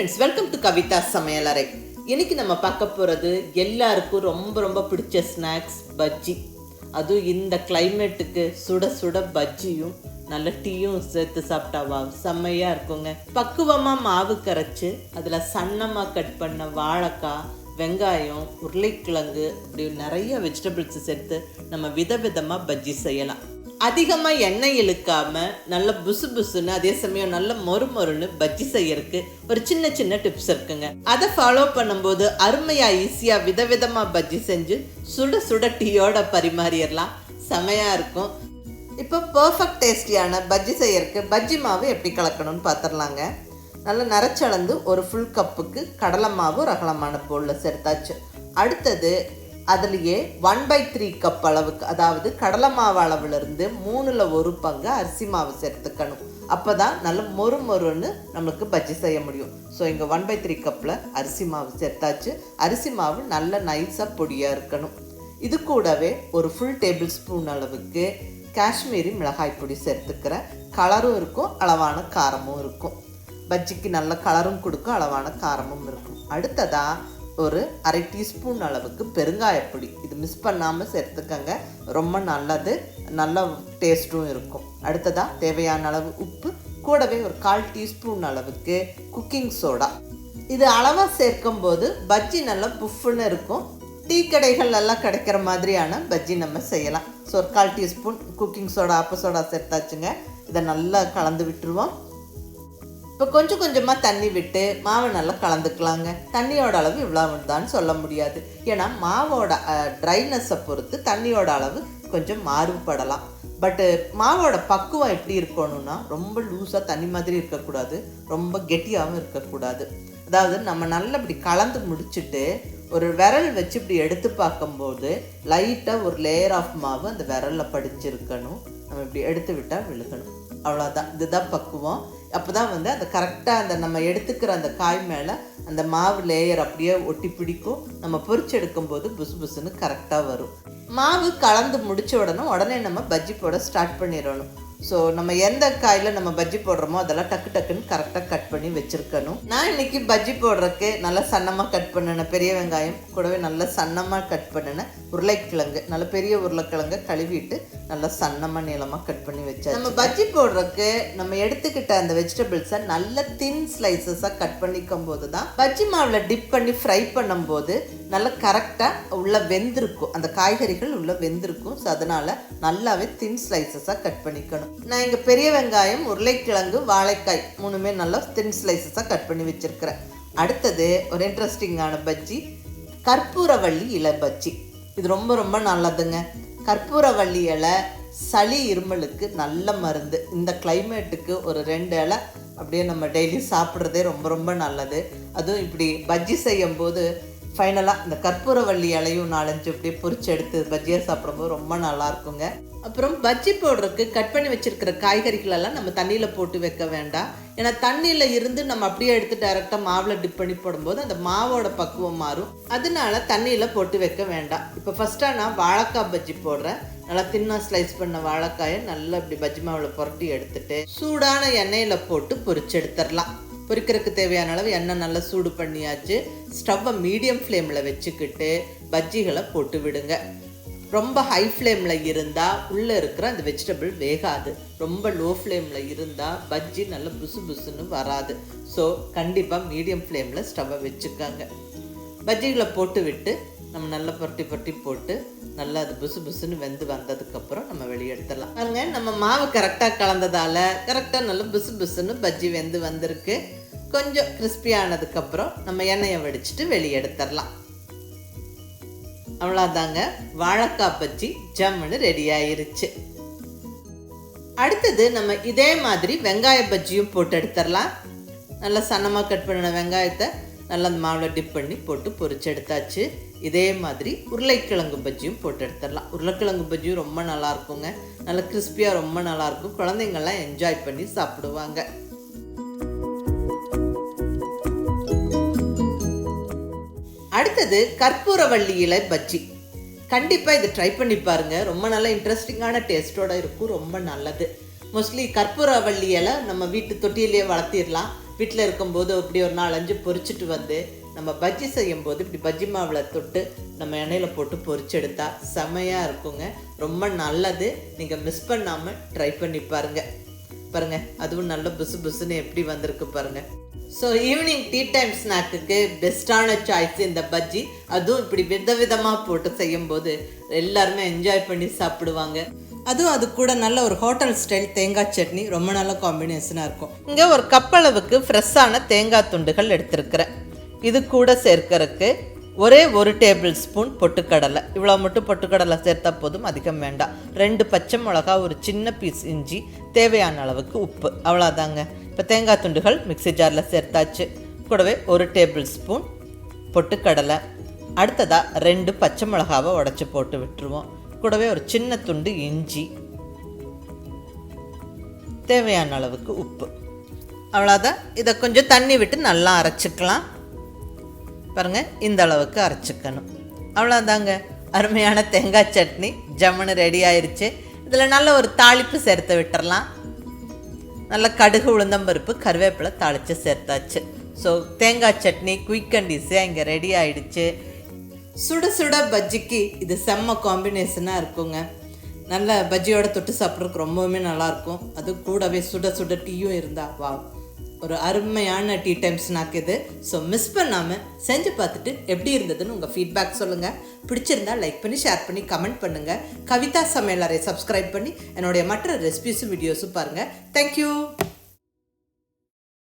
Friends, welcome to Kavitha சமையலறை. இன்னைக்கு நம்ம பார்க்க போகிறது எல்லாருக்கும் ரொம்ப ரொம்ப பிடிச்ச ஸ்நாக்ஸ் பஜ்ஜி. அதுவும் இந்த கிளைமேட்டுக்கு சுட சுட பஜ்ஜியும் நல்ல டீயும் சேர்த்து சாப்பிட்டாவா செம்மையாக இருக்குங்க. பக்குவமாக மாவு கரைச்சி அதில் சன்னமாக கட் பண்ண வாழைக்காய், வெங்காயம், உருளைக்கிழங்கு இப்படி நிறைய வெஜிடபிள்ஸ் சேர்த்து நம்ம விதவிதமாக பஜ்ஜி செய்யலாம். அதிகமாக எண்ணெய் இழுக்காமல் நல்ல புசு புசுன்னு அதே சமயம் நல்ல மொறுன்னு பஜ்ஜி செய்யறதுக்கு ஒரு சின்ன சின்ன டிப்ஸ் இருக்குங்க. அதை ஃபாலோ பண்ணும்போது அருமையாக ஈஸியாக விதவிதமாக பஜ்ஜி செஞ்சு சுட சுட டீயோட பரிமாறிடலாம். செமையாக இருக்கும். இப்போ பர்ஃபெக்ட் டேஸ்டியான பஜ்ஜி செய்யறதுக்கு பஜ்ஜி மாவு எப்படி கலக்கணும்னு பார்த்துடலாங்க. நல்லா நரைச்சளந்து ஒரு ஃபுல் கப்புக்கு கடலை மாவு ரகலமான போலில் சேர்த்தாச்சு. அடுத்தது அதுலேயே 1/3 கப் அளவுக்கு, அதாவது கடலை மாவு அளவுலேருந்து 3/1 பங்கு அரிசி மாவு சேர்த்துக்கணும். அப்போ தான் நல்ல மொறுன்னு நம்மளுக்கு பஜ்ஜி செய்ய முடியும். ஸோ இங்கே 1/3 கப்பில் அரிசி மாவு சேர்த்தாச்சு. அரிசி மாவு நல்ல நைஸாக பொடியாக இருக்கணும். இது கூடவே ஒரு ஃபுல் டேபிள் ஸ்பூன் அளவுக்கு காஷ்மீரி மிளகாய் பொடி சேர்த்துக்கிறேன். கலரும் இருக்கும், அளவான காரமும் இருக்கும். பஜ்ஜிக்கு நல்ல கலரும் கொடுக்கும், அளவான காரமும் இருக்கும். அடுத்ததாக ஒரு 1/2 டீஸ்பூன் அளவுக்கு பெருங்காயப்பொடி, இது மிஸ் பண்ணாமல் சேர்த்துக்கங்க, ரொம்ப நல்லது, நல்ல டேஸ்ட்டும் இருக்கும். அடுத்ததாக தேவையான அளவு உப்பு, கூடவே ஒரு 1/4 டீஸ்பூன் அளவுக்கு குக்கிங் சோடா. இது அளவாக சேர்க்கும் போது பஜ்ஜி நல்லா புஃப்னு இருக்கும். டீ கடைகள் எல்லாம் கிடைக்கிற மாதிரியான பஜ்ஜி நம்ம செய்யலாம். ஸோ ஒரு 1/4 டீஸ்பூன் குக்கிங் சோடா, ஆப்ப சோடா சேர்த்தாச்சுங்க. இதை நல்லா கலந்து விட்டுருவோம். இப்போ கொஞ்சம் கொஞ்சமாக தண்ணி விட்டு மாவை நல்லா கலந்துக்கலாங்க. தண்ணியோட அளவு இவ்வளவுதான்னு சொல்ல முடியாது, ஏன்னா மாவோட ட்ரைனஸை பொறுத்து தண்ணியோட அளவு கொஞ்சம் மாறுபடலாம். பட்டு மாவோட பக்குவம் எப்படி இருக்கணும்னா, ரொம்ப லூஸாக தண்ணி மாதிரி இருக்கக்கூடாது, ரொம்ப கெட்டியாகவும் இருக்கக்கூடாது. அதாவது நம்ம நல்லா இப்படி கலந்து முடிச்சுட்டு ஒரு விரல் வச்சு இப்படி எடுத்து பார்க்கும்போது லைட்டாக ஒரு லேயர் ஆஃப் மாவு அந்த விரலில் படிச்சிருக்கணும். நம்ம இப்படி எடுத்து விட்டால் விழுகணும். அவ்வளோதான், இதுதான் பக்குவம். அப்போ தான் அந்த கரெக்டாக அந்த நம்ம எடுத்துக்கிற அந்த காய் மேலே அந்த மாவு லேயர் அப்படியே ஒட்டி பிடிக்கும். நம்ம பொரிச்சு எடுக்கும்போது புசு புசுன்னு கரெக்டாக வரும். மாவு கலந்து முடித்த உடனே நம்ம பஜ்ஜி போட ஸ்டார்ட் பண்ணிடணும். ஸோ நம்ம எந்த காயில் நம்ம பஜ்ஜி போடுறோமோ அதெல்லாம் டக்குன்னு கரெக்டாக கட் பண்ணி வச்சுருக்கணும். நான் இன்றைக்கி பஜ்ஜி போடுறதுக்கு நல்லா சன்னமாக கட் பண்ணினேன் பெரிய வெங்காயம், கூடவே நல்லா சன்னமாக கட் பண்ணினேன் உருளைக்கிழங்கு, நல்ல பெரிய உருளைக்கிழங்கை கழுவிட்டு நல்லா சன்னமாக நீளமாக கட் பண்ணி வச்சேன். நம்ம பஜ்ஜி போடுறதுக்கு நம்ம எடுத்துக்கிட்ட அந்த வெஜிடபிள்ஸை நல்ல தின் ஸ்லைசஸாக கட் பண்ணிக்கும் போது தான் பஜ்ஜி மாவில் டிப் பண்ணி ஃப்ரை பண்ணும்போது நல்லா கரெக்டாக உள்ள வெந்திருக்கும், அந்த காய்கறிகள் உள்ள வெந்திருக்கும். ஸோ அதனால் நல்லாவே தின் ஸ்லைசஸாக கட் பண்ணிக்கணும். நான் இங்கே பெரிய வெங்காயம், உருளைக்கிழங்கு, வாழைக்காய் மூணுமே நல்லா தின் ஸ்லைசஸாக கட் பண்ணி வச்சுருக்கிறேன். அடுத்தது ஒரு இன்ட்ரெஸ்டிங்கான பஜ்ஜி, கற்பூரவள்ளி இலை பஜ்ஜி. இது ரொம்ப ரொம்ப நல்லதுங்க. கற்பூரவள்ளி இலை சளி இருமலுக்கு நல்ல மருந்து. இந்த கிளைமேட்டுக்கு ஒரு 2 இலை அப்படியே நம்ம டெய்லி சாப்பிட்றதே ரொம்ப ரொம்ப நல்லது. அதுவும் இப்படி பஜ்ஜி செய்யும் போது ஃபைனலாக இந்த கற்பூரவள்ளி இலையும் 4-5 அப்படியே பொரிச்சு எடுத்து பஜ்ஜியாக சாப்பிடும்போது ரொம்ப நல்லா இருக்குங்க. அப்புறம் பஜ்ஜி போடுறதுக்கு கட் பண்ணி வச்சுருக்கிற காய்கறிகளெல்லாம் நம்ம தண்ணியில் போட்டு வைக்க வேண்டாம். ஏன்னா தண்ணியில் இருந்து நம்ம அப்படியே எடுத்து டைரெக்டாக மாவில் டிப் பண்ணி போடும்போது அந்த மாவோட பக்குவம் மாறும். அதனால தண்ணியில் போட்டு வைக்க வேண்டாம். இப்போ ஃபஸ்ட்டாக நான் வாழைக்காய் பஜ்ஜி போடுறேன். நல்லா தின்னாக ஸ்லைஸ் பண்ண வாழைக்காயை நல்லா இப்படி பஜ்ஜி மாவில் புரட்டி எடுத்துட்டு சூடான எண்ணெயில் போட்டு பொரிச்சு எடுத்துடலாம். பொரிக்கிறதுக்கு தேவையான அளவு எண்ணெய் நல்லா சூடு பண்ணியாச்சு. ஸ்டவ்வை மீடியம் ஃப்ளேமில் வச்சுக்கிட்டு பஜ்ஜிகளை போட்டு விடுங்க. ரொம்ப ஹை ஃப்ளேமில் இருந்தால் உள்ளே இருக்கிற அந்த வெஜிடபிள் வேகாது. ரொம்ப லோ ஃப்ளேமில் இருந்தால் பஜ்ஜி நல்லா புசு புசுன்னு வராது. ஸோ கண்டிப்பாக மீடியம் ஃப்ளேமில் ஸ்டவ்வை வச்சுக்காங்க. பஜ்ஜிகளை போட்டு விட்டு நம்ம நல்லா புரட்டி போட்டு நல்லா அது புசு புசுன்னு வெந்து வந்ததுக்கப்புறம் நம்ம வெளியே எடுத்துடலாம். பாருங்க, நம்ம மாவு கரெக்டாக கலந்ததால் கரெக்டாக நல்லா புசு புசுன்னு பஜ்ஜி வெந்து வந்திருக்கு. கொஞ்சம் கிறிஸ்பியானதுக்கப்புறம் நம்ம எண்ணெயை வடிச்சிட்டு வெளியே எடுத்துடலாம். அவ்வளோதாங்க, வாழைக்காய் பஜ்ஜி ஜம்முன்னு ரெடி ஆயிருச்சு. அடுத்தது நம்ம இதே மாதிரி வெங்காய பஜ்ஜியும் போட்டு எடுத்துடலாம். நல்லா சன்னமாக கட் பண்ணின வெங்காயத்தை நல்லா அந்த மாவில் டிப் பண்ணி போட்டு பொரிச்சு எடுத்தாச்சு. இதே மாதிரி உருளைக்கிழங்கு பஜ்ஜியும் போட்டு எடுத்துடலாம். உருளைக்கிழங்கு பஜ்ஜியும் ரொம்ப நல்லா இருக்குங்க, நல்லா கிறிஸ்பியாக ரொம்ப நல்லாயிருக்கும். குழந்தைங்கள்லாம் என்ஜாய் பண்ணி சாப்பிடுவாங்க. அடுத்தது கற்பூரவள்ளி இலை பஜ்ஜி. கண்டிப்பாக இது ட்ரை பண்ணி பாருங்கள், ரொம்ப நல்ல இன்ட்ரெஸ்டிங்கான டேஸ்ட்டோடு இருக்கும், ரொம்ப நல்லது. மோஸ்ட்லி கற்பூரவள்ளி இலை நம்ம வீட்டு தொட்டியிலேயே வளர்த்திடலாம். வீட்டில் இருக்கும்போது இப்படி ஒரு 4-5 பொரிச்சிட்டு வந்து நம்ம பஜ்ஜி செய்யும்போது இப்படி பஜ்ஜி மாவில் தொட்டு நம்ம எண்ணெயில் போட்டு பொரிச்செடுத்தா செமையாக இருக்குங்க. ரொம்ப நல்லது. நீங்கள் மிஸ் பண்ணாமல் ட்ரை பண்ணி பாருங்கள். அதுவும் நல்ல புசு புசுன்னு எப்படி வந்திருக்கு பாருங்கள். ஸோ ஈவினிங் டீ டைம் ஸ்நாக்குக்கு பெஸ்ட்டான சாய்ஸ் இந்த பஜ்ஜி. அதுவும் இப்படி விதவிதமாக போட்டு செய்யும்போது எல்லாருமே என்ஜாய் பண்ணி சாப்பிடுவாங்க. அதுவும் அது கூட நல்ல ஒரு ஹோட்டல் ஸ்டைல் தேங்காய் சட்னி ரொம்ப நல்ல காம்பினேஷனாக இருக்கும். இங்கே ஒரு கப்பளவுக்கு ஃப்ரெஷ்ஷான தேங்காய் துண்டுகள் எடுத்துருக்கிறேன். இது கூட சேர்க்கறதுக்கு ஒரே 1 டேபிள் ஸ்பூன் பொட்டுக்கடலை. இவ்வளோ மட்டும் பொட்டுக்கடலை சேர்த்தா போதும், அதிகம் வேண்டாம். 2 பச்சை மிளகா, ஒரு சின்ன பீஸ் இஞ்சி, தேவையான அளவுக்கு உப்பு, அவ்வளோதாங்க. இப்போ தேங்காய் துண்டுகள் மிக்ஸி ஜாரில் சேர்த்தாச்சு. கூடவே 1 டேபிள் ஸ்பூன் பொட்டுக்கடலை. அடுத்ததாக 2 பச்சை மிளகாவை உடச்சி போட்டு விட்டுருவோம். கூடவே ஒரு சின்ன துண்டு இஞ்சி, தேவையான அளவுக்கு உப்பு, அவ்வளோதான். இதை கொஞ்சம் தண்ணி விட்டு நல்லா அரைச்சிக்கலாம். பாருங்கள், இந்த அளவுக்கு அரைச்சிக்கணும். அவ்வளோதாங்க, அருமையான தேங்காய் சட்னி ஜம்முன்னு ரெடி ஆயிடுச்சு. இதில் நல்ல ஒரு தாளிப்பு சேர்த்து விட்டுறலாம். நல்ல கடுகு, உளுந்தம்பருப்பு, கருவேப்பிலை தாளித்து சேர்த்தாச்சு. ஸோ தேங்காய் சட்னி குயிக் அண்ட் ஈஸியாக இங்கே ரெடி ஆகிடுச்சு. சுட சுட பஜ்ஜிக்கு இது செம்ம காம்பினேஷனாக இருக்குங்க. நல்ல பஜ்ஜியோட தொட்டு சாப்பிட்றதுக்கு ரொம்பவுமே நல்லாயிருக்கும். அது கூடவே சுட சுட டீயும் இருந்தால் வா, ஒரு அருமையான டீ டைம் ஸ்நாக் இது. ஸோ மிஸ் பண்ணாமல் செஞ்சு பார்த்துட்டு எப்படி இருந்ததுன்னு உங்கள் ஃபீட்பேக் சொல்லுங்கள். பிடிச்சிருந்தா லைக் பண்ணி, ஷேர் பண்ணி, கமெண்ட் பண்ணுங்கள். கவிதா சமையலறை சப்ஸ்கிரைப் பண்ணி என்னுடைய மற்ற ரெசிபிஸும் வீடியோஸும் பாருங்கள். தேங்க்யூ.